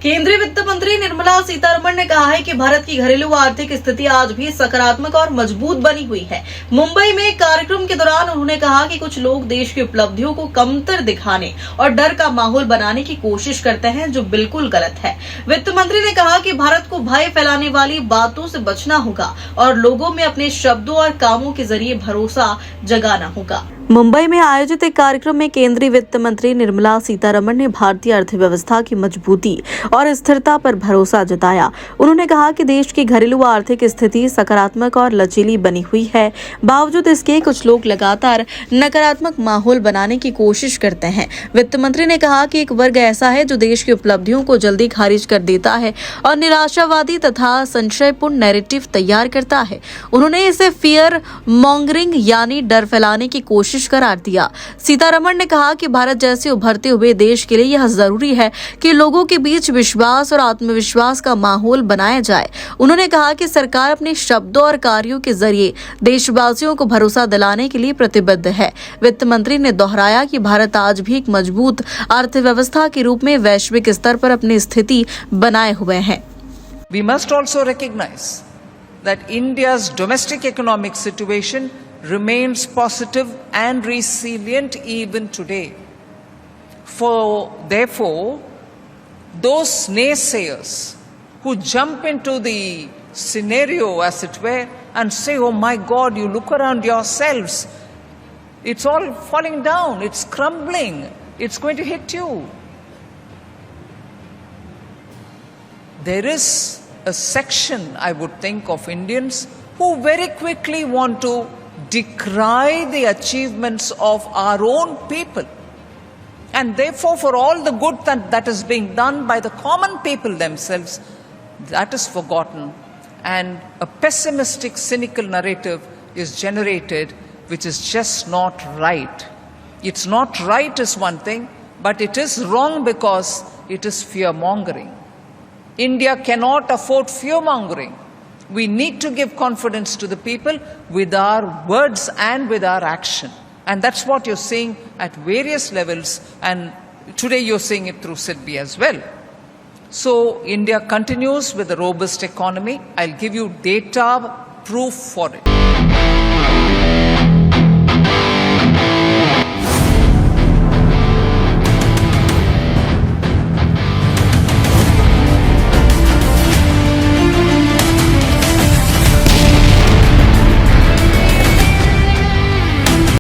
केंद्रीय वित्त मंत्री निर्मला सीतारमण ने कहा है कि भारत की घरेलू आर्थिक स्थिति आज भी सकारात्मक और मजबूत बनी हुई है। मुंबई में एक कार्यक्रम के दौरान उन्होंने कहा कि कुछ लोग देश की उपलब्धियों को कमतर दिखाने और डर का माहौल बनाने की कोशिश करते हैं, जो बिल्कुल गलत है। वित्त मंत्री ने कहा कि भारत को भय फैलाने वाली बातों से बचना होगा और लोगों में अपने शब्दों और कामों के जरिए भरोसा जगाना होगा। मुंबई में आयोजित एक कार्यक्रम में केंद्रीय वित्त मंत्री निर्मला सीतारमण ने भारतीय अर्थव्यवस्था की मजबूती और स्थिरता पर भरोसा जताया। उन्होंने कहा कि देश की घरेलू आर्थिक स्थिति सकारात्मक और लचीली बनी हुई है। बावजूद इसके कुछ लोग लगातार नकारात्मक माहौल बनाने की कोशिश करते हैं। वित्त मंत्री ने कहा कि एक वर्ग ऐसा है जो देश की उपलब्धियों को जल्दी खारिज कर देता है और निराशावादी तथा संशयपूर्ण नैरेटिव तैयार करता है। उन्होंने इसे फियर मॉन्गरिंग यानी डर फैलाने की कोशिश करार दिया। सीतारमण ने कहा कि भारत जैसे उभरते हुए देश के लिए यह जरूरी है कि लोगों के बीच विश्वास और आत्मविश्वास का माहौल बनाया जाए। उन्होंने कहा कि सरकार अपने शब्दों और कार्यों के जरिए देशवासियों को भरोसा दिलाने के लिए प्रतिबद्ध है। वित्त मंत्री ने दोहराया कि भारत आज भी एक मजबूत अर्थव्यवस्था के रूप में वैश्विक स्तर पर अपनी स्थिति बनाए हुए है। We must also recognize that India's domestic economic situation remains positive and resilient even today. Therefore, those naysayers who jump into the scenario, as it were, and say, oh my God, you look around yourselves, it's all falling down, it's crumbling, it's going to hit you. There is a section, I would think, of Indians who very quickly want to decry the achievements of our own people. And therefore, for all the good that is being done by the common people themselves, that is forgotten. And a pessimistic, cynical narrative is generated, which is just not right. It's not right is one thing, but it is wrong because it is fear-mongering. India cannot afford fear-mongering. We need to give confidence to the people with our words and with our action. And that's what you're seeing at various levels, and today you're seeing it through SIDBI as well. So India continues with a robust economy. I'll give you data proof for it.